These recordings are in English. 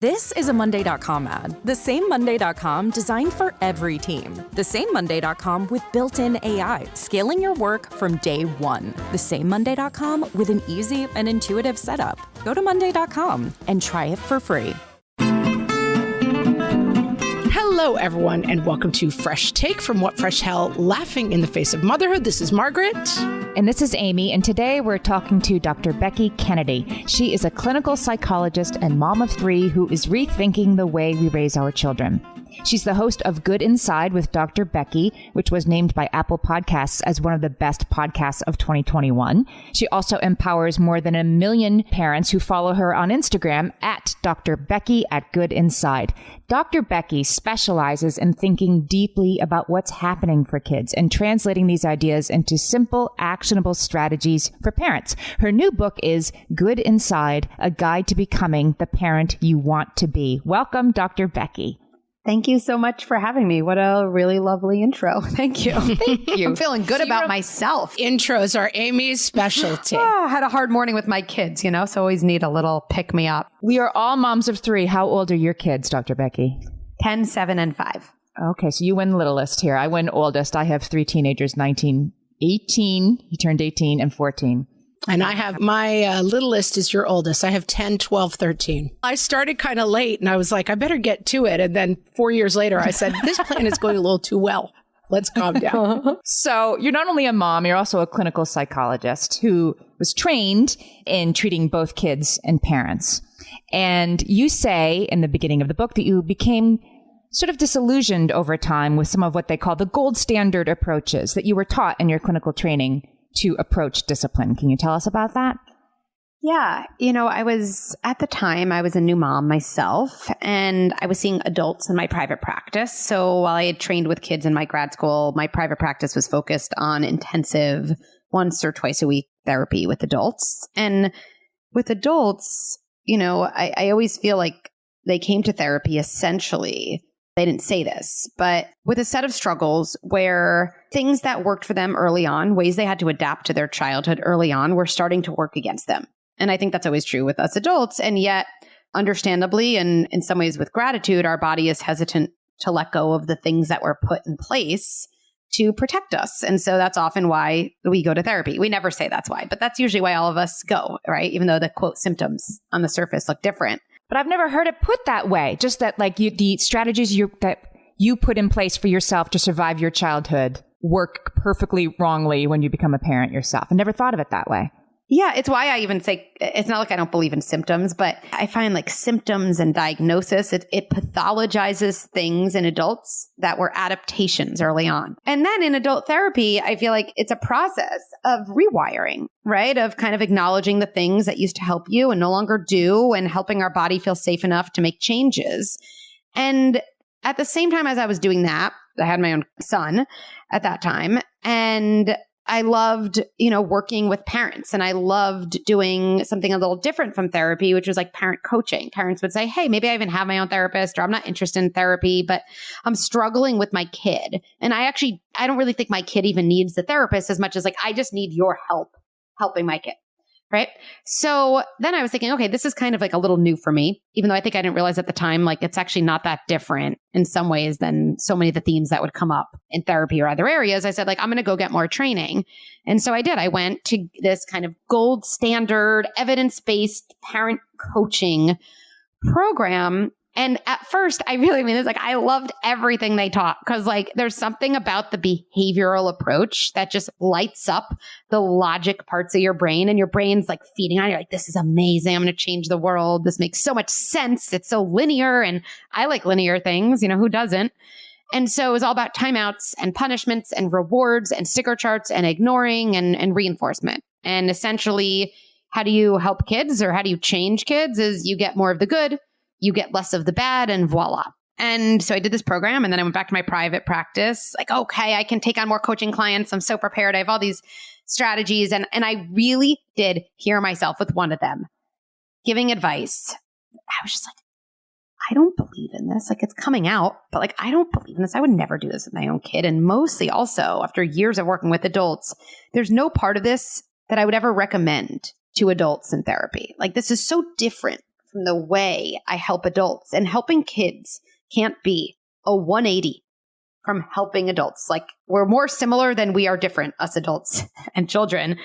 This is a Monday.com ad. The same Monday.com designed for every team. The same Monday.com with built-in AI, scaling your work from day one. The same Monday.com with an easy and intuitive setup. Go to Monday.com and try it for free. Hello, everyone, and welcome to Fresh Take from What Fresh Hell, Laughing in the Face of Motherhood. This is Margaret. And this is Amy, and today we're talking to Dr. Becky Kennedy. She is a clinical psychologist and mom of three who is rethinking the way we raise our children. She's the host of Good Inside with Dr. Becky, which was named by Apple Podcasts as one of the best podcasts of 2021. She also empowers more than 1 million parents who follow her on Instagram at Dr. Becky at Good Inside. Dr. Becky specializes in thinking deeply about what's happening for kids and translating these ideas into simple, actionable strategies for parents. Her new book is Good Inside, A Guide to Becoming the Parent You Want to Be. Welcome, Dr. Becky. Thank you so much for having me. What a really lovely intro. Thank you. Thank you. I'm feeling good about myself. Intros are Amy's specialty. I had a hard morning with my kids, so always need a little pick me up. We are all moms of three. How old are your kids, Dr. Becky? 10, 7, and 5. Okay, so you win littlest here. I win oldest. I have 3 teenagers, 19, 18. He turned 18 and 14. And I have my littlest is your oldest. I have 10, 12, 13. I started kind of late and I was like, I better get to it. And then 4 years later, I said, this plan is going a little too well. Let's calm down. So you're not only a mom, you're also a clinical psychologist who was trained in treating both kids and parents. And you say in the beginning of the book that you became sort of disillusioned over time with some of what they call the gold standard approaches that you were taught in your clinical training to approach discipline. Can you tell us about that? Yeah. I was a new mom myself, and I was seeing adults in my private practice. So while I had trained with kids in my grad school, my private practice was focused on intensive once or twice a week therapy with adults. And with adults, I always feel like they came to therapy essentially. They didn't say this, but with a set of struggles where things that worked for them early on, ways they had to adapt to their childhood early on, were starting to work against them. And I think that's always true with us adults. And yet, understandably, and in some ways with gratitude, our body is hesitant to let go of the things that were put in place to protect us. And so that's often why we go to therapy. We never say that's why, but that's usually why all of us go, right? Even though the quote symptoms on the surface look different. But I've never heard it put that way. Just that the strategies that you put in place for yourself to survive your childhood work perfectly wrongly when you become a parent yourself. I never thought of it that way. Yeah, it's why I even say, it's not like I don't believe in symptoms, but I find like symptoms and diagnosis, it pathologizes things in adults that were adaptations early on. And then in adult therapy, I feel like it's a process of rewiring, right? Of kind of acknowledging the things that used to help you and no longer do, and helping our body feel safe enough to make changes. And at the same time as I was doing that, I had my own son at that time, and I loved, working with parents, and I loved doing something a little different from therapy, which was like parent coaching. Parents would say, hey, maybe I even have my own therapist, or I'm not interested in therapy, but I'm struggling with my kid. And I don't really think my kid even needs the therapist as much as like, I just need your help helping my kid. Right. So then I was thinking, okay, this is kind of like a little new for me, even though I think I didn't realize at the time, like it's actually not that different in some ways than so many of the themes that would come up in therapy or other areas. I said, like, I'm going to go get more training. And so I did. I went to this kind of gold standard, evidence-based parent coaching program. And at first, I really mean this, like, I loved everything they taught, because like there's something about the behavioral approach that just lights up the logic parts of your brain, and your brain's like feeding on. You're like, this is amazing. I'm going to change the world. This makes so much sense. It's so linear. And I like linear things, who doesn't? And so it was all about timeouts and punishments and rewards and sticker charts and ignoring and reinforcement. And essentially, how do you help kids, or how do you change kids, is you get more of the good, you get less of the bad, and voila. And so I did this program, and then I went back to my private practice. Like, okay, I can take on more coaching clients. I'm so prepared. I have all these strategies. And I really did hear myself with one of them giving advice. I was just like, I don't believe in this. Like, it's coming out, but like, I don't believe in this. I would never do this with my own kid. And mostly also after years of working with adults, there's no part of this that I would ever recommend to adults in therapy. Like, this is so different from the way I help adults. And helping kids can't be a 180 from helping adults. Like, we're more similar than we are different, us adults and children.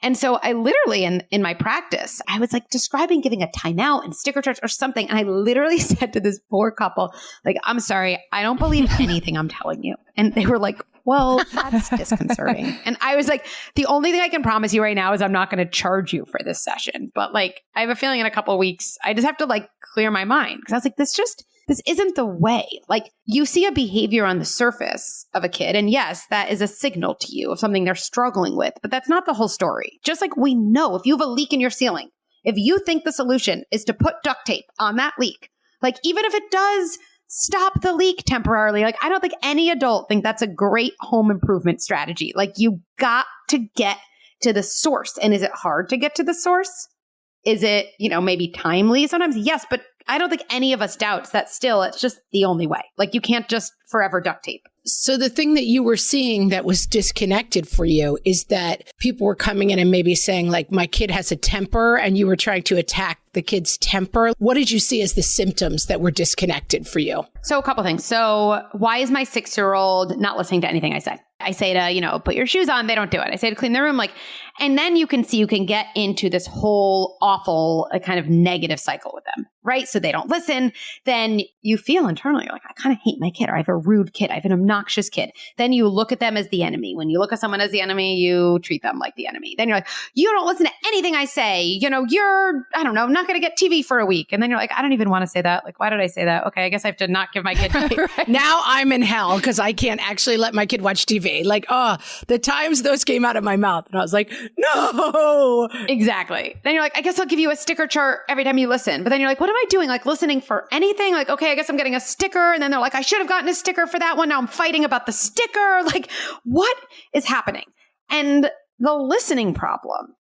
And so I literally, in my practice, I was like describing giving a timeout and sticker charts or something. And I literally said to this poor couple, like, I'm sorry, I don't believe anything I'm telling you. And they were like, well, that's disconcerting. And I was like, the only thing I can promise you right now is I'm not going to charge you for this session. But like, I have a feeling in a couple of weeks, I just have to like clear my mind. Because I was like, this isn't the way. Like, you see a behavior on the surface of a kid, and yes, that is a signal to you of something they're struggling with, but that's not the whole story. Just like we know if you have a leak in your ceiling, if you think the solution is to put duct tape on that leak, like even if it does stop the leak temporarily, like I don't think any adult think that's a great home improvement strategy. Like, you got to get to the source. And is it hard to get to the source? Is it, maybe timely sometimes? Yes, but I don't think any of us doubts that still it's just the only way. Like, you can't just forever duct tape. So the thing that you were seeing that was disconnected for you is that people were coming in and maybe saying like, my kid has a temper, and you were trying to attack the kid's temper. What did you see as the symptoms that were disconnected for you? So a couple things. So why is my 6-year-old not listening to anything I say? I say to, put your shoes on. They don't do it. I say to clean their room. And then you can get into this whole awful kind of negative cycle with them, right? So they don't listen. Then you feel internally, you're like, I kind of hate my kid, or I have a rude kid. I have an obnoxious kid. Then you look at them as the enemy. When you look at someone as the enemy, you treat them like the enemy. Then you're like, you don't listen to anything I say. You're, I don't know, not going to get TV for a week. And then you're like, I don't even want to say that. Like, why did I say that? Okay, I guess I have to not give my kid right. Now I'm in hell because I can't actually let my kid watch TV. Like, the times those came out of my mouth. And I was like, no. Exactly. Then you're like, I guess I'll give you a sticker chart every time you listen. But then you're like, what am I doing? Like, listening for anything? Like, okay, I guess I'm getting a sticker. And then they're like, I should have gotten a sticker for that one. Now I'm fighting about the sticker. Like, what is happening? And the listening problem,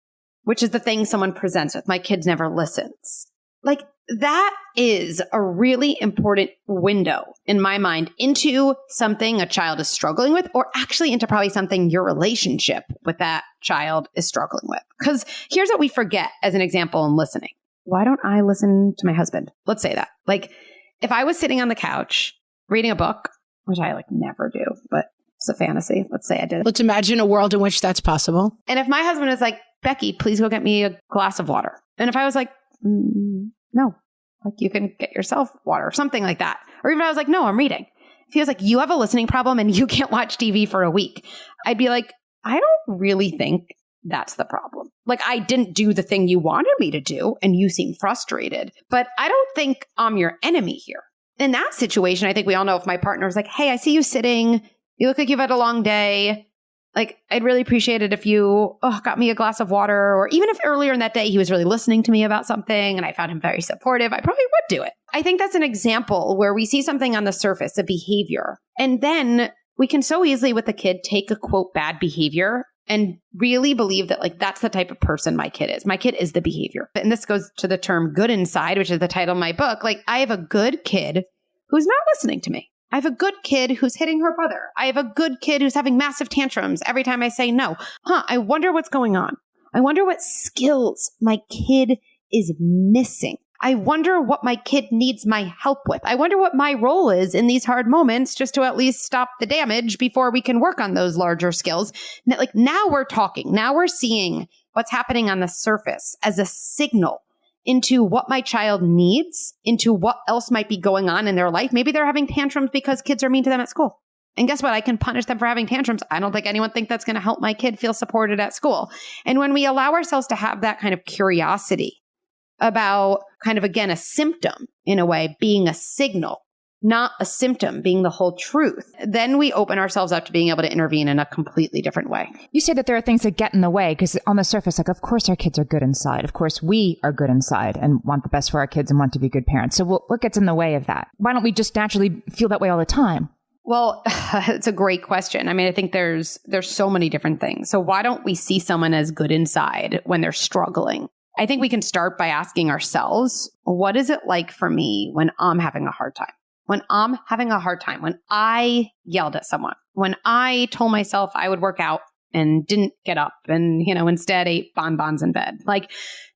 which is the thing someone presents with, my kid never listens. Like, that is a really important window in my mind into something a child is struggling with, or actually into probably something your relationship with that child is struggling with. Because here's what we forget as an example in listening. Why don't I listen to my husband? Let's say that. Like, if I was sitting on the couch reading a book, which I never do, but it's a fantasy. Let's say I did. Let's imagine a world in which that's possible. And if my husband is like, Becky, please go get me a glass of water. And if I was like, no, like you can get yourself water or something like that. Or even I was like, no, I'm reading. If he was like, you have a listening problem and you can't watch TV for a week, I'd be like, I don't really think that's the problem. Like, I didn't do the thing you wanted me to do and you seem frustrated, but I don't think I'm your enemy here. In that situation, I think we all know if my partner was like, hey, I see you sitting, you look like you've had a long day. Like, I'd really appreciate it if you got me a glass of water. Or even if earlier in that day, he was really listening to me about something and I found him very supportive, I probably would do it. I think that's an example where we see something on the surface, a behavior. And then we can so easily with the kid take a quote bad behavior and really believe that like that's the type of person my kid is. My kid is the behavior. And this goes to the term good inside, which is the title of my book. Like, I have a good kid who's not listening to me. I have a good kid who's hitting her brother. I have a good kid who's having massive tantrums every time I say no. I wonder what's going on. I wonder what skills my kid is missing. I wonder what my kid needs my help with. I wonder what my role is in these hard moments just to at least stop the damage before we can work on those larger skills. Like, now we're talking. Now we're seeing what's happening on the surface as a signal into what my child needs, into what else might be going on in their life. Maybe they're having tantrums because kids are mean to them at school. And guess what? I can punish them for having tantrums. I don't think anyone thinks that's going to help my kid feel supported at school. And when we allow ourselves to have that kind of curiosity about kind of, again, a symptom in a way being a signal, not a symptom being the whole truth, then we open ourselves up to being able to intervene in a completely different way. You say that there are things that get in the way because on the surface, like, of course our kids are good inside. Of course we are good inside and want the best for our kids and want to be good parents. So what gets in the way of that? Why don't we just naturally feel that way all the time? Well, it's a great question. I mean, I think there's so many different things. So why don't we see someone as good inside when they're struggling? I think we can start by asking ourselves, what is it like for me when I'm having a hard time? When I'm having a hard time, when I yelled at someone, when I told myself I would work out and didn't get up and, instead ate bonbons in bed. Like,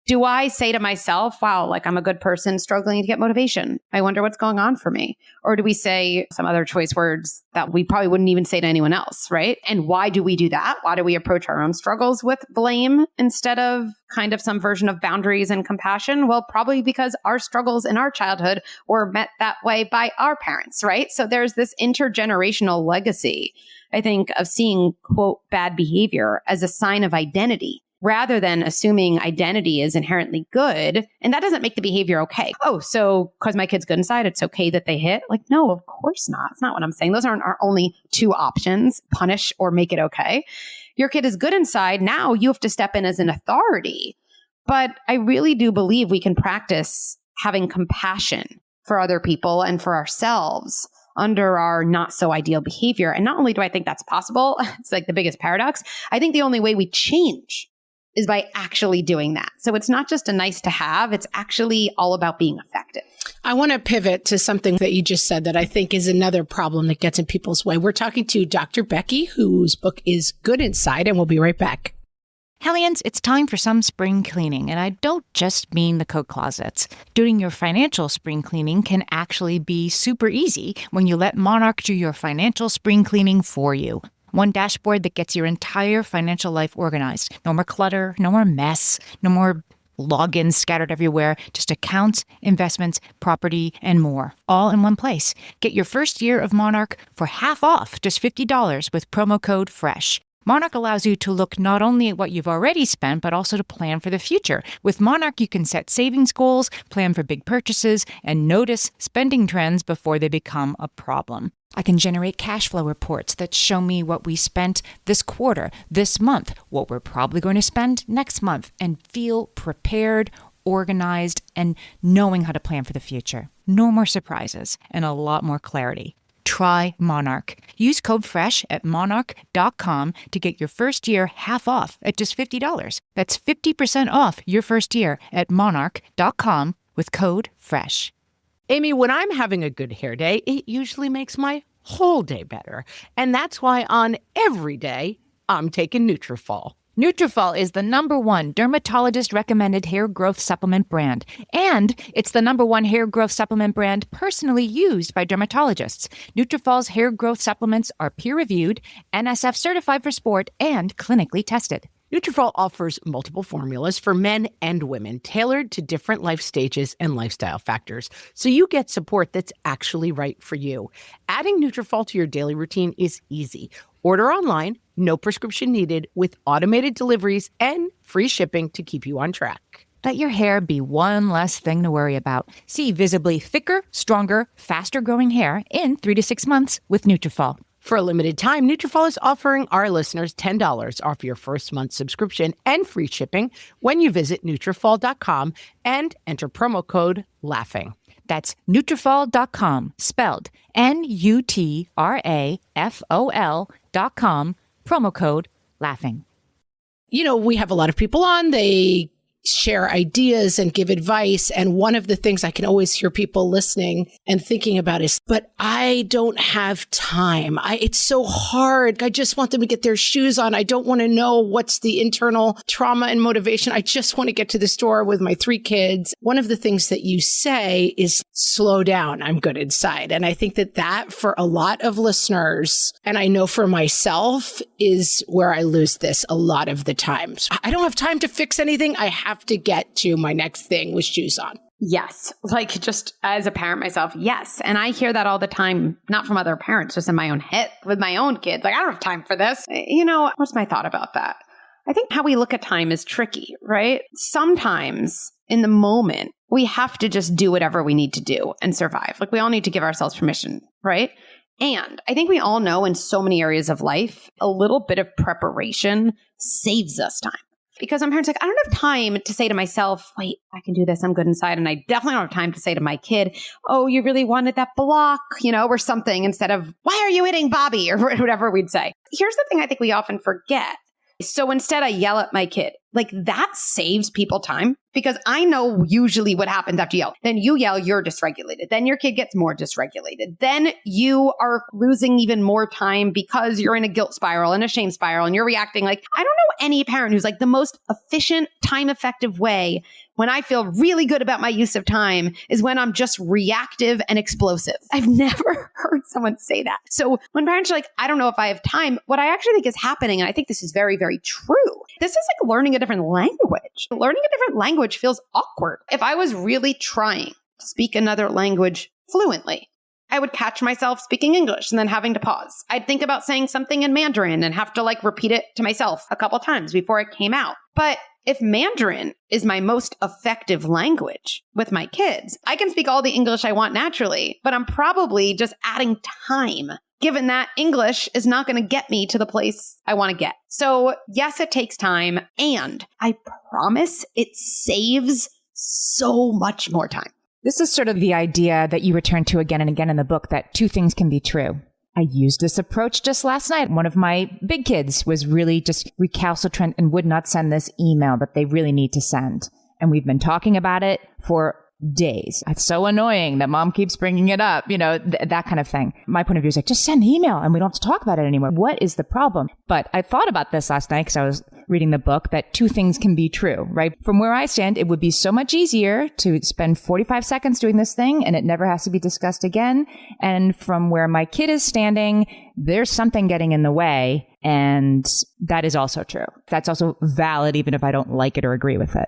Do I say to myself, wow, like I'm a good person struggling to get motivation. I wonder what's going on for me. Or do we say some other choice words that we probably wouldn't even say to anyone else, right? And why do we do that? Why do we approach our own struggles with blame instead of kind of some version of boundaries and compassion? Well, probably because our struggles in our childhood were met that way by our parents, right? So there's this intergenerational legacy, I think, of seeing, quote, bad behavior as a sign of identity, rather than assuming identity is inherently good. And that doesn't make the behavior okay. Oh, so because my kid's good inside, it's okay that they hit? Like, no, of course not. That's not what I'm saying. Those aren't our only two options, punish or make it okay. Your kid is good inside. Now you have to step in as an authority. But I really do believe we can practice having compassion for other people and for ourselves under our not so ideal behavior. And not only do I think that's possible, it's like the biggest paradox. I think the only way we change is by actually doing that. So it's not just a nice to have, it's actually all about being effective. I want to pivot to something that you just said that I think is another problem that gets in people's way. We're talking to Dr. Becky, whose book is Good Inside, and we'll be right back. Hellions, it's time for some spring cleaning, and I don't just mean the coat closets. Doing your financial spring cleaning can actually be super easy when you let Monarch do your financial spring cleaning for you. One dashboard that gets your entire financial life organized. No more clutter, no more mess, no more logins scattered everywhere, just accounts, investments, property, and more, all in one place. Get your first year of Monarch for half off, just $50 with promo code FRESH. Monarch allows you to look not only at what you've already spent, but also to plan for the future. With Monarch, you can set savings goals, plan for big purchases, and notice spending trends before they become a problem. I can generate cash flow reports that show me what we spent this quarter, this month, what we're probably going to spend next month, and feel prepared, organized, and knowing how to plan for the future. No more surprises and a lot more clarity. Try Monarch. Use code FRESH at monarch.com to get your first year half off at just $50. That's 50% off your first year at monarch.com with code FRESH. Amy, when I'm having a good hair day, it usually makes my whole day better. And that's why on every day, I'm taking Nutrafol. Nutrafol is the #1 dermatologist-recommended hair growth supplement brand. And it's the #1 hair growth supplement brand personally used by dermatologists. Nutrafol's hair growth supplements are peer-reviewed, NSF certified for sport, and clinically tested. Nutrafol offers multiple formulas for men and women, tailored to different life stages and lifestyle factors, so you get support that's actually right for you. Adding Nutrafol to your daily routine is easy. Order online, no prescription needed, with automated deliveries and free shipping to keep you on track. Let your hair be one less thing to worry about. See visibly thicker, stronger, faster-growing hair in 3 to 6 months with Nutrafol. For a limited time, Nutrafol is offering our listeners $10 off your first month subscription and free shipping when you visit Nutrafol.com and enter promo code LAUGHING. That's Nutrafol.com, spelled Nutrafol.com, promo code LAUGHING. You know, we have a lot of people on. They share ideas and give advice. And one of the things I can always hear people listening and thinking about is, but I don't have time. It's so hard. I just want them to get their shoes on. I don't want to know what's the internal trauma and motivation. I just want to get to the store with my 3 kids. One of the things that you say is slow down. I'm good inside. And I think that for a lot of listeners, and I know for myself, is where I lose this a lot of the times. I don't have time to fix anything. I have to get to my next thing with shoes on. Yes. Like just as a parent myself, yes. And I hear that all the time, not from other parents, just in my own head with my own kids. Like, I don't have time for this. You know, what's my thought about that? I think how we look at time is tricky, right? Sometimes in the moment, we have to just do whatever we need to do and survive. Like we all need to give ourselves permission, right? And I think we all know in so many areas of life, a little bit of preparation saves us time. Because I'm parents like, I don't have time to say to myself, wait, I can do this. I'm good inside. And I definitely don't have time to say to my kid, oh, you really wanted that block, or something, instead of, why are you hitting Bobby, or whatever we'd say. Here's the thing I think we often forget. So instead I yell at my kid. Like that saves people time because I know usually what happens after you yell. Then you yell, you're dysregulated. Then your kid gets more dysregulated. Then you are losing even more time because you're in a guilt spiral and a shame spiral and you're reacting like, I don't know any parent who's like the most efficient, time effective way when I feel really good about my use of time is when I'm just reactive and explosive. I've never heard someone say that. So when parents are like, I don't know if I have time, what I actually think is happening, and I think this is very, very true. This is like learning a different language. Learning a different language feels awkward. If I was really trying to speak another language fluently, I would catch myself speaking English and then having to pause. I'd think about saying something in Mandarin and have to like repeat it to myself a couple times before it came out. But if Mandarin is my most effective language with my kids, I can speak all the English I want naturally, but I'm probably just adding time, given that English is not going to get me to the place I want to get. So yes, it takes time, and I promise it saves so much more time. This is sort of the idea that you return to again and again in the book, that two things can be true. I used this approach just last night. One of my big kids was really just recalcitrant and would not send this email that they really need to send. And we've been talking about it for days. It's so annoying that mom keeps bringing it up, that kind of thing. My point of view is like, just send the email and we don't have to talk about it anymore. What is the problem? But I thought about this last night because I was reading the book, that two things can be true, right? From where I stand, it would be so much easier to spend 45 seconds doing this thing and it never has to be discussed again. And from where my kid is standing, there's something getting in the way. And that is also true. That's also valid, even if I don't like it or agree with it.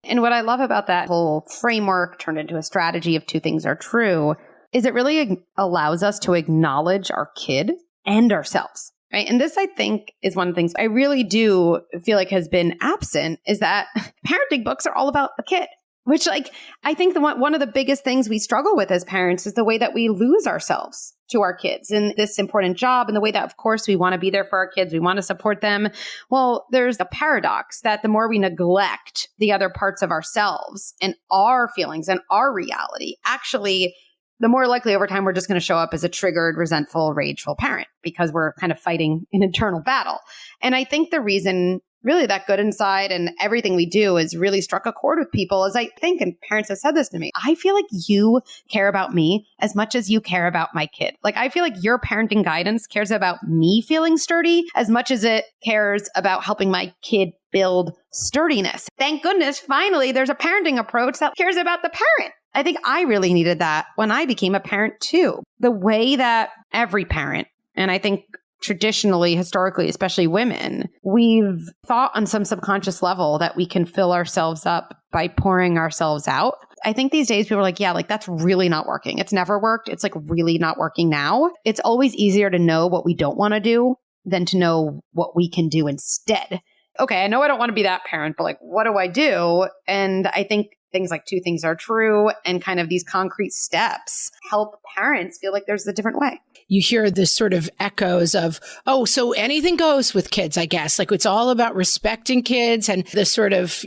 And what I love about that whole framework turned into a strategy of two things are true is it really allows us to acknowledge our kid and ourselves, right? And this, I think, is one of the things I really do feel like has been absent is that parenting books are all about a kid, which I think one of the biggest things we struggle with as parents is the way that we lose ourselves to our kids in this important job and the way that, of course, we want to be there for our kids. We want to support them. Well, there's a paradox that the more we neglect the other parts of ourselves and our feelings and our reality, actually, the more likely over time we're just going to show up as a triggered, resentful, rageful parent because we're kind of fighting an internal battle. And I think the reason really that Good Inside and everything we do has really struck a chord with people is I think, and parents have said this to me, I feel like you care about me as much as you care about my kid. Like I feel like your parenting guidance cares about me feeling sturdy as much as it cares about helping my kid build sturdiness. Thank goodness, finally, there's a parenting approach that cares about the parent. I think I really needed that when I became a parent too. The way that every parent, and I think traditionally, historically, especially women, we've thought on some subconscious level that we can fill ourselves up by pouring ourselves out. I think these days people are like, yeah, like that's really not working. It's never worked. It's like really not working now. It's always easier to know what we don't want to do than to know what we can do instead. Okay, I know I don't want to be that parent, but like, what do I do? And I think things like two things are true and kind of these concrete steps help parents feel like there's a different way. You hear the sort of echoes of, oh, so anything goes with kids, I guess. Like it's all about respecting kids and the sort of,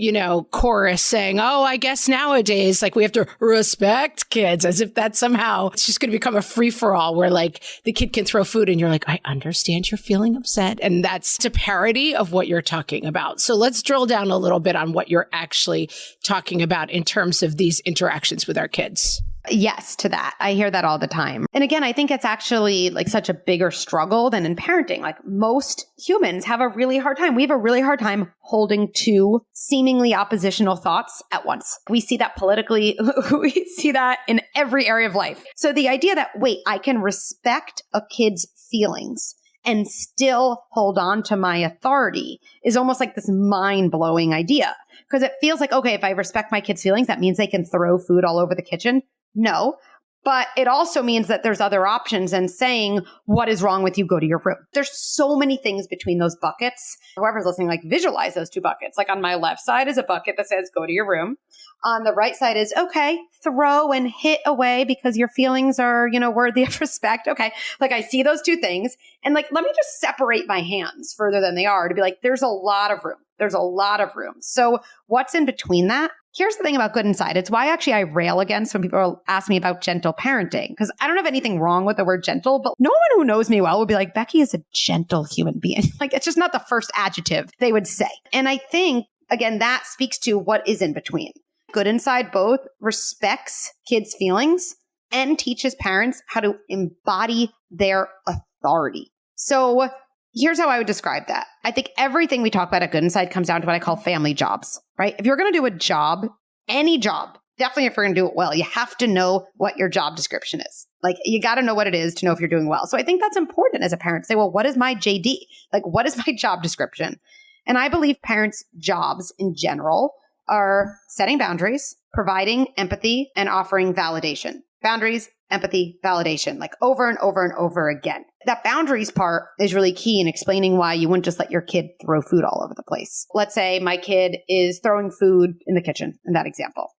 chorus saying, oh, I guess nowadays, like we have to respect kids as if that somehow it's just going to become a free for all where like the kid can throw food and you're like, I understand you're feeling upset. And that's a parody of what you're talking about. So let's drill down a little bit on what you're actually talking about in terms of these interactions with our kids. Yes, to that. I hear that all the time. And again, I think it's actually like such a bigger struggle than in parenting. Like most humans have a really hard time. We have a really hard time holding two seemingly oppositional thoughts at once. We see that politically. We see that in every area of life. So the idea that, wait, I can respect a kid's feelings and still hold on to my authority is almost like this mind-blowing idea. Because it feels like, okay, if I respect my kids' feelings, that means they can throw food all over the kitchen. No, but it also means that there's other options and saying, what is wrong with you? Go to your room. There's so many things between those buckets. Whoever's listening, like visualize those two buckets. Like on my left side is a bucket that says, go to your room. On the right side is, okay, throw and hit away because your feelings are, worthy of respect. Okay. Like I see those two things and like, let me just separate my hands further than they are to be like, there's a lot of room. There's a lot of room. So what's in between that Here's the thing about good inside. It's why actually I rail against when people ask me about gentle parenting, because I don't have anything wrong with the word gentle, but no one who knows me well would be like, Becky is a gentle human being. Like, it's just not the first adjective they would say. And I think, again, that speaks to what is in between. Good inside both respects kids' feelings and teaches parents how to embody their authority. So here's how I would describe that. I think everything we talk about at Good Inside comes down to what I call family jobs, right? If you're going to do a job, any job, definitely if you're going to do it well, you have to know what your job description is. Like, you got to know what it is to know if you're doing well. So I think that's important as a parent to say, well, what is my JD? Like, what is my job description? And I believe parents' jobs in general are setting boundaries, providing empathy, and offering validation. Boundaries, empathy, validation, like over and over and over again. That boundaries part is really key in explaining why you wouldn't just let your kid throw food all over the place. Let's say my kid is throwing food in the kitchen in that example.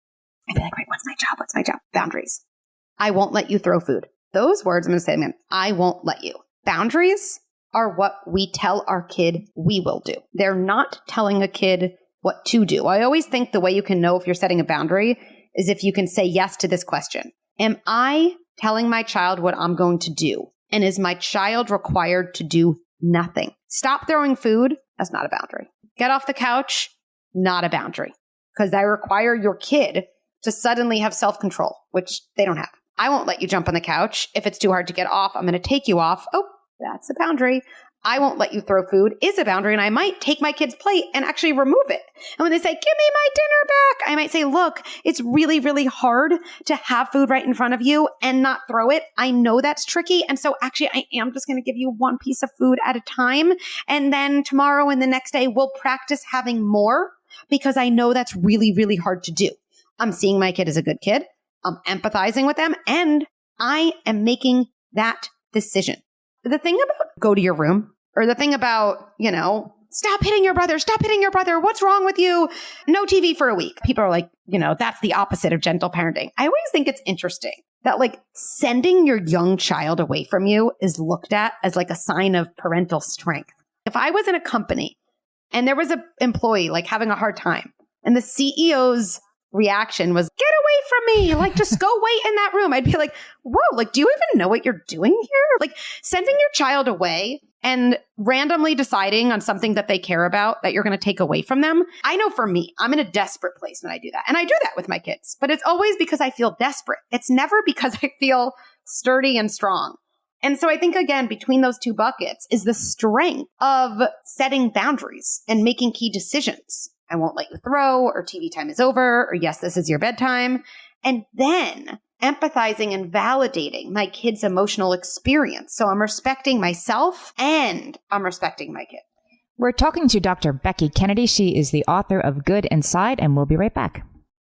I'd be like, wait, what's my job? What's my job? Boundaries. I won't let you throw food. Those words, I'm going to say them again. I won't let you. Boundaries are what we tell our kid we will do. They're not telling a kid what to do. I always think the way you can know if you're setting a boundary is if you can say yes to this question. Am I telling my child what I'm going to do? And is my child required to do nothing? Stop throwing food. That's not a boundary. Get off the couch. Not a boundary. Because I require your kid to suddenly have self-control, which they don't have. I won't let you jump on the couch. If it's too hard to get off, I'm going to take you off. Oh, that's a boundary. I won't let you throw food is a boundary, and I might take my kid's plate and actually remove it. And when they say, give me my dinner back, I might say, look, it's really, really hard to have food right in front of you and not throw it. I know that's tricky. And so actually, I am just going to give you one piece of food at a time. And then tomorrow and the next day, we'll practice having more because I know that's really, really hard to do. I'm seeing my kid as a good kid. I'm empathizing with them, and I am making that decision. The thing about go to your room, or the thing about, stop hitting your brother, what's wrong with you? No TV for a week. People are like, that's the opposite of gentle parenting. I always think it's interesting that like sending your young child away from you is looked at as like a sign of parental strength. If I was in a company and there was an employee like having a hard time and the CEO's reaction was, get away from me, like just go wait in that room, I'd be like, whoa, like do you even know what you're doing here? Like sending your child away and randomly deciding on something that they care about that you're going to take away from them. I know for me, I'm in a desperate place when I do that. And I do that with my kids, but it's always because I feel desperate. It's never because I feel sturdy and strong. And so I think, again, between those two buckets is the strength of setting boundaries and making key decisions. I won't let you throw, or TV time is over, or yes, this is your bedtime. And then empathizing and validating my kid's emotional experience. So I'm respecting myself and I'm respecting my kid. We're talking to Dr. Becky Kennedy. She is the author of Good Inside, and we'll be right back.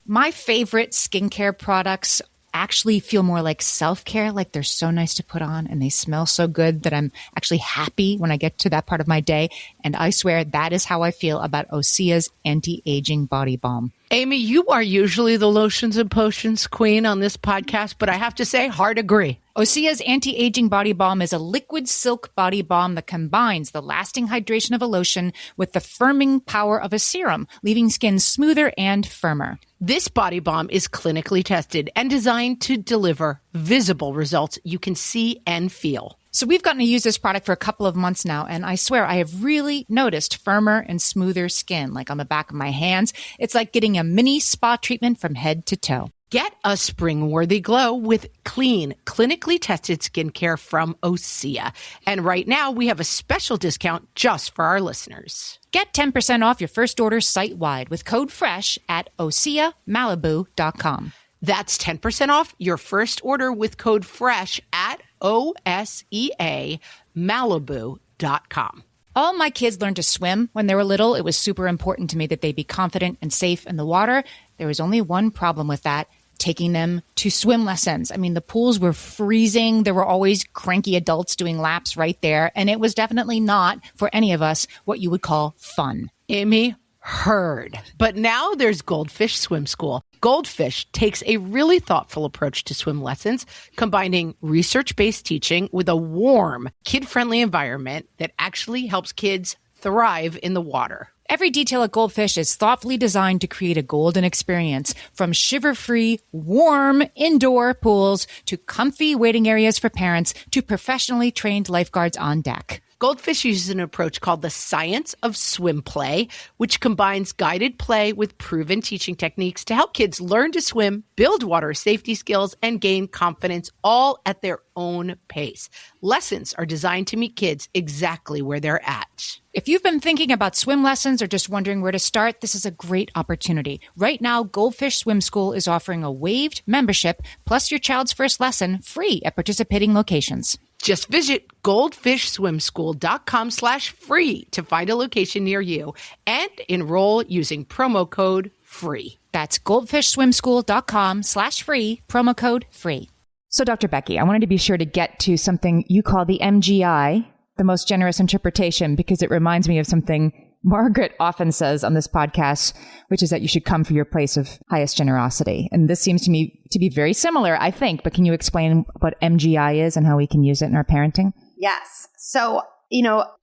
My favorite skincare products actually feel more like self-care, like they're so nice to put on and they smell so good that I'm actually happy when I get to that part of my day. And I swear that is how I feel about Osea's anti-aging body balm. Amy, you are usually the lotions and potions queen on this podcast, but I have to say, hard agree. Osea's anti-aging body balm is a liquid silk body balm that combines the lasting hydration of a lotion with the firming power of a serum, leaving skin smoother and firmer. This body balm is clinically tested and designed to deliver visible results you can see and feel. So we've gotten to use this product for a couple of months now, and I swear I have really noticed firmer and smoother skin, like on the back of my hands. It's like getting a mini spa treatment from head to toe. Get a spring-worthy glow with clean, clinically tested skincare from Osea. And right now, we have a special discount just for our listeners. Get 10% off your first order site-wide with code FRESH at OseaMalibu.com. That's 10% off your first order with code FRESH at OseaMalibu.com. All my kids learned to swim when they were little. It was super important to me that they be confident and safe in the water. There was only one problem with that, taking them to swim lessons. I mean, the pools were freezing. There were always cranky adults doing laps right there. And it was definitely not, for any of us, what you would call fun. Amy, heard. But now there's Goldfish Swim School. Goldfish takes a really thoughtful approach to swim lessons, combining research-based teaching with a warm, kid-friendly environment that actually helps kids thrive in the water. Every detail at Goldfish is thoughtfully designed to create a golden experience, from shiver-free, warm indoor pools to comfy waiting areas for parents to professionally trained lifeguards on deck. Goldfish uses an approach called the science of swim play, which combines guided play with proven teaching techniques to help kids learn to swim, build water safety skills, and gain confidence all at their own pace. Lessons are designed to meet kids exactly where they're at. If you've been thinking about swim lessons or just wondering where to start, this is a great opportunity. Right now, Goldfish Swim School is offering a waived membership plus your child's first lesson free at participating locations. Just visit goldfishswimschool.com/free to find a location near you and enroll using promo code FREE. That's goldfishswimschool.com/free, promo code FREE. So, Dr. Becky, I wanted to be sure to get to something you call the MGI, the most generous interpretation, because it reminds me of something Margaret often says on this podcast, which is that you should come for your place of highest generosity. And this seems to me to be very similar, I think. But can you explain what MGI is and how we can use it in our parenting? Yes. So,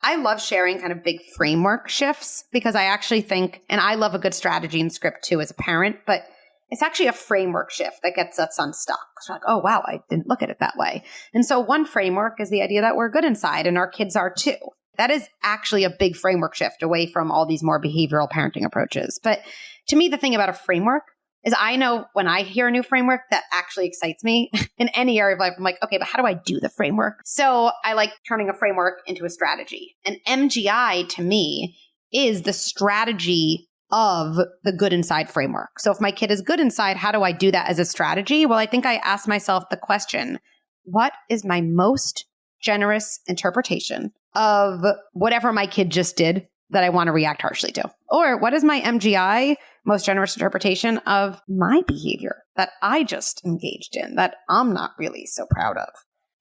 I love sharing kind of big framework shifts because I actually think, and I love a good strategy and script too as a parent, but it's actually a framework shift that gets us unstuck. So we're like, oh, wow, I didn't look at it that way. And so one framework is the idea that we're good inside and our kids are too. That is actually a big framework shift away from all these more behavioral parenting approaches. But to me, the thing about a framework is I know when I hear a new framework that actually excites me in any area of life, I'm like, okay, but how do I do the framework? So I like turning a framework into a strategy. And MGI to me is the strategy of the good inside framework. So if my kid is good inside, how do I do that as a strategy? Well, I think I asked myself the question, what is my most generous interpretation of whatever my kid just did that I want to react harshly to? Or what is my MGI, most generous interpretation of my behavior that I just engaged in that I'm not really so proud of?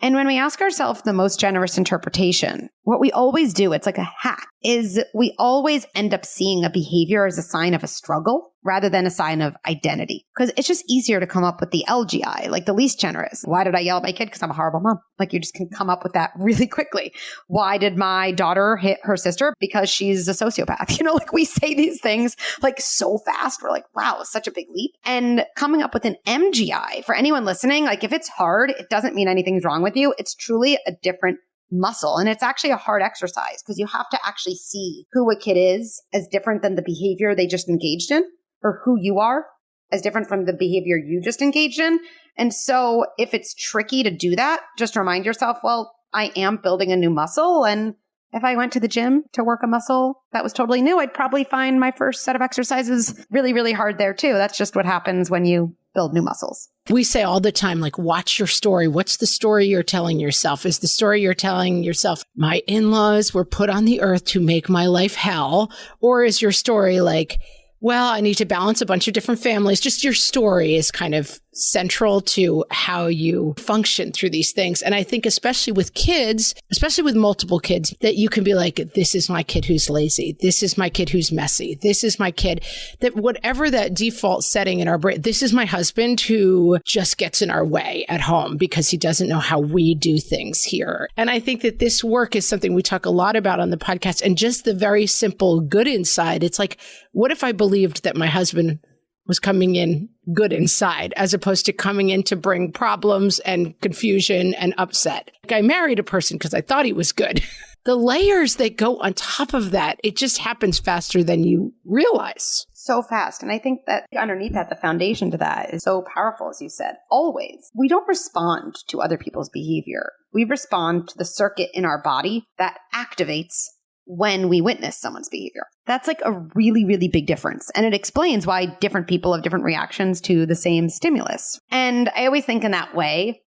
And when we ask ourselves the most generous interpretation, what we always do, it's like a hack, is we always end up seeing a behavior as a sign of a struggle rather than a sign of identity. Because it's just easier to come up with the LGI, like the least generous. Why did I yell at my kid? Because I'm a horrible mom. Like you just can come up with that really quickly. Why did my daughter hit her sister? Because she's a sociopath. Like we say these things like so fast. We're like, wow, it's such a big leap. And coming up with an MGI for anyone listening, like if it's hard, it doesn't mean anything's wrong with you. It's truly a different muscle. And it's actually a hard exercise because you have to actually see who a kid is as different than the behavior they just engaged in, or who you are as different from the behavior you just engaged in. And so if it's tricky to do that, just remind yourself, well, I am building a new muscle. And if I went to the gym to work a muscle that was totally new, I'd probably find my first set of exercises really, really hard there too. That's just what happens when you build new muscles. We say all the time, like, watch your story. What's the story you're telling yourself? Is the story you're telling yourself, my in-laws were put on the earth to make my life hell? Or is your story like, well, I need to balance a bunch of different families? Just your story is kind of central to how you function through these things. And I think especially with kids, especially with multiple kids, that you can be like, this is my kid who's lazy. This is my kid who's messy. This is my kid that whatever that default setting in our brain, this is my husband who just gets in our way at home because he doesn't know how we do things here. And I think that this work is something we talk a lot about on the podcast, and just the very simple good inside. It's like, what if I believed that my husband was coming in good inside as opposed to coming in to bring problems and confusion and upset? Like, I married a person because I thought he was good. The layers that go on top of that, it just happens faster than you realize. So fast. And I think that underneath that, the foundation to that is so powerful, as you said. Always. We don't respond to other people's behavior. We respond to the circuit in our body that activates when we witness someone's behavior. That's like a really, really big difference. And it explains why different people have different reactions to the same stimulus. And I always think in that way,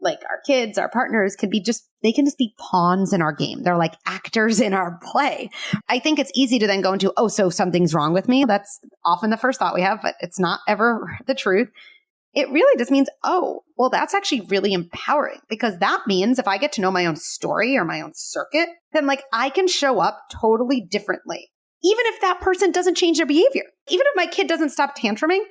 like our kids, our partners they can just be pawns in our game. They're like actors in our play. I think it's easy to then go into, oh, so something's wrong with me. That's often the first thought we have, but it's not ever the truth. It really just means, oh, well, that's actually really empowering, because that means if I get to know my own story or my own circuit, then like I can show up totally differently. Even if that person doesn't change their behavior, even if my kid doesn't stop tantruming,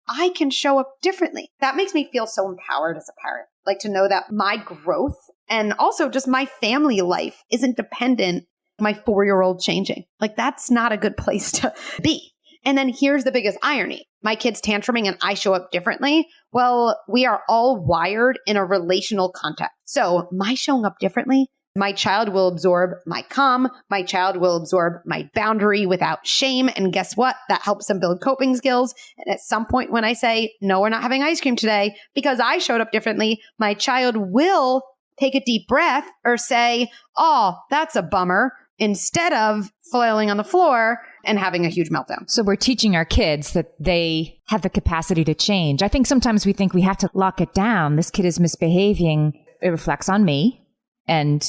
I can show up differently. That makes me feel so empowered as a parent, like to know that my growth and also just my family life isn't dependent my 4-year-old changing. Like, that's not a good place to be. And then here's the biggest irony. My kid's tantruming and I show up differently. Well, we are all wired in a relational context. So my showing up differently, my child will absorb my calm. My child will absorb my boundary without shame. And guess what? That helps them build coping skills. And at some point when I say, no, we're not having ice cream today because I showed up differently, my child will take a deep breath or say, oh, that's a bummer, instead of flailing on the floor and having a huge meltdown. So we're teaching our kids that they have the capacity to change. I think sometimes we think we have to lock it down. This kid is misbehaving. It reflects on me. And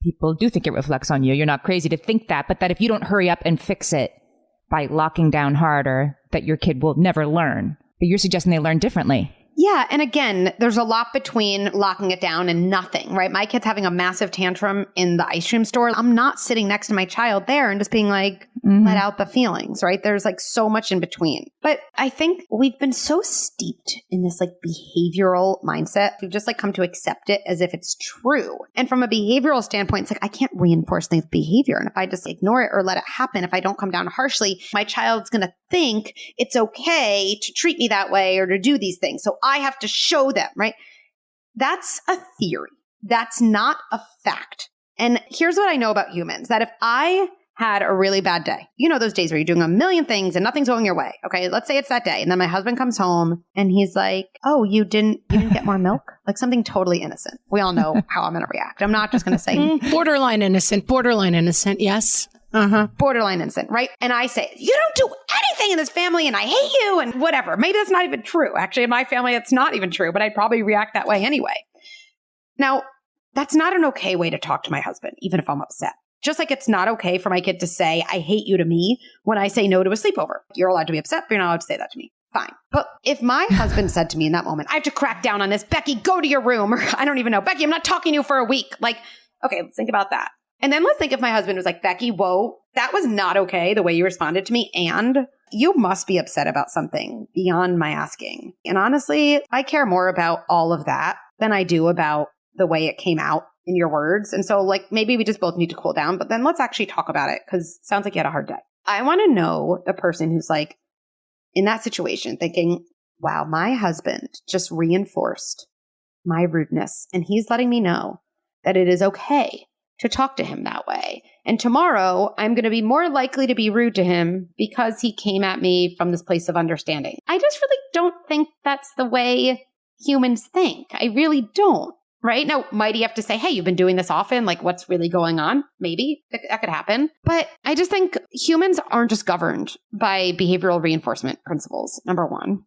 people do think it reflects on you. You're not crazy to think that, but that if you don't hurry up and fix it by locking down harder, that your kid will never learn. But you're suggesting they learn differently. Yeah. And again, there's a lot between locking it down and nothing, right? My kid's having a massive tantrum in the ice cream store. I'm not sitting next to my child there and just being like, let out the feelings, right? There's like so much in between. But I think we've been so steeped in this like behavioral mindset. We've just like come to accept it as if it's true. And from a behavioral standpoint, it's like, I can't reinforce things behavior. And if I just ignore it or let it happen, if I don't come down harshly, my child's going to think it's okay to treat me that way or to do these things. So I have to show them, right? That's a theory. That's not a fact. And here's what I know about humans, that if I had a really bad day, you know, those days where you're doing a million things and nothing's going your way. Okay. Let's say it's that day. And then my husband comes home and he's like, oh, you didn't get more milk? Like something totally innocent. We all know how I'm going to react. I'm not just going to say borderline innocent. Yes. Borderline innocent, right? And I say, you don't do anything in this family and I hate you and whatever. Maybe that's not even true. Actually, in my family, it's not even true, but I'd probably react that way anyway. Now, that's not an okay way to talk to my husband, even if I'm upset. Just like it's not okay for my kid to say, I hate you to me when I say no to a sleepover. You're allowed to be upset, but you're not allowed to say that to me. Fine. But if my husband said to me in that moment, I have to crack down on this, Becky, go to your room. Or I don't even know, Becky, I'm not talking to you for a week. Like, okay, let's think about that. And then let's think if my husband was like, Becky, whoa, that was not okay the way you responded to me. And you must be upset about something beyond my asking. And honestly, I care more about all of that than I do about the way it came out in your words. And so like, maybe we just both need to cool down, but then let's actually talk about it because it sounds like you had a hard day. I want to know the person who's like in that situation thinking, wow, my husband just reinforced my rudeness and he's letting me know that it is okay to talk to him that way. And tomorrow I'm going to be more likely to be rude to him because he came at me from this place of understanding. I just really don't think that's the way humans think. I really don't. Right? Now, might he have to say, hey, you've been doing this often? Like, what's really going on? Maybe that could happen. But I just think humans aren't just governed by behavioral reinforcement principles, number one.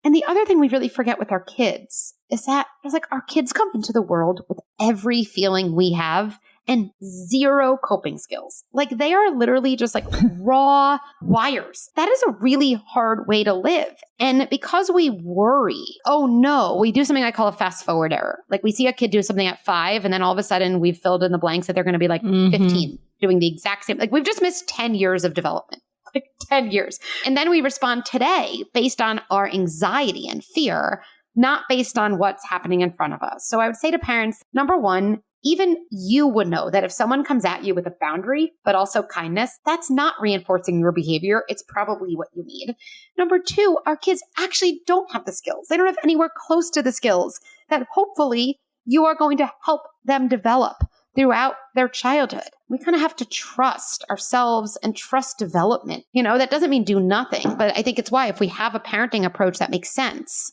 And the other thing we really forget with our kids is that it's like our kids come into the world with every feeling we have and zero coping skills. Like they are literally just like raw wires. That is a really hard way to live. And because we worry, oh no, we do something I call a fast forward error. Like we see a kid do something at 5 and then all of a sudden we've filled in the blanks that they're going to be like 15 doing the exact same. Like we've just missed 10 years of development. Like 10 years. And then we respond today based on our anxiety and fear, not based on what's happening in front of us. So I would say to parents, number one, even you would know that if someone comes at you with a boundary, but also kindness, that's not reinforcing your behavior. It's probably what you need. Number two, our kids actually don't have the skills. They don't have anywhere close to the skills that hopefully you are going to help them develop throughout their childhood. We kind of have to trust ourselves and trust development. You know, that doesn't mean do nothing, but I think it's why if we have a parenting approach that makes sense,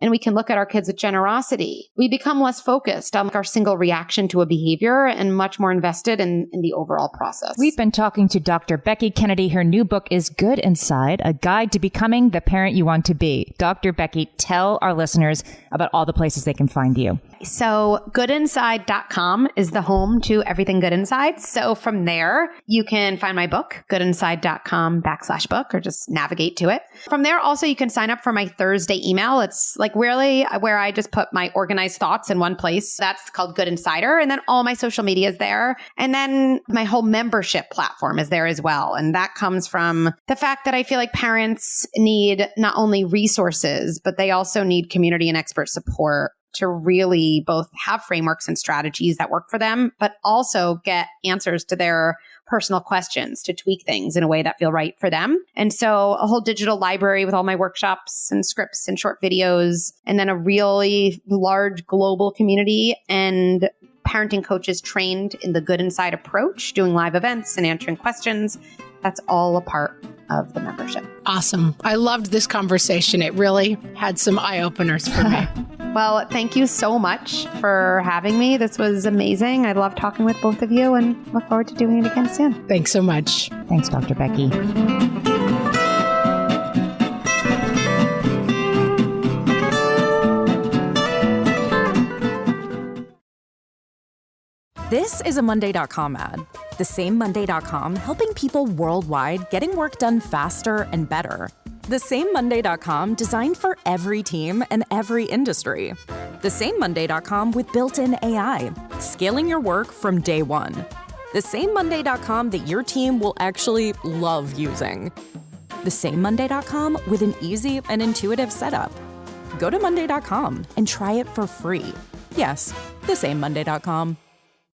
and we can look at our kids with generosity, we become less focused on our single reaction to a behavior and much more invested in the overall process. We've been talking to Dr. Becky Kennedy. Her new book is Good Inside, a guide to becoming the parent you want to be. Dr. Becky, tell our listeners about all the places they can find you. So goodinside.com is the home to everything Good Inside. So from there, you can find my book, goodinside.com/book, or just navigate to it. From there, also, you can sign up for my Thursday email. It's like really where I just put my organized thoughts in one place. That's called Good Insider. And then all my social media is there. And then my whole membership platform is there as well. And that comes from the fact that I feel like parents need not only resources, but they also need community and expert support to really both have frameworks and strategies that work for them, but also get answers to their personal questions to tweak things in a way that feel right for them. And so a whole digital library with all my workshops and scripts and short videos, and then a really large global community and parenting coaches trained in the Good Inside approach, doing live events and answering questions. That's all a part of the membership. Awesome. I loved this conversation. It really had some eye-openers for me. Well, thank you so much for having me. This was amazing. I love talking with both of you and look forward to doing it again soon. Thanks so much. Thanks, Dr. Becky. This is a Monday.com ad. The same Monday.com helping people worldwide getting work done faster and better. The same Monday.com designed for every team and every industry. The same Monday.com with built-in AI, scaling your work from day one. The same Monday.com that your team will actually love using. The same Monday.com with an easy and intuitive setup. Go to Monday.com and try it for free. Yes, the same Monday.com.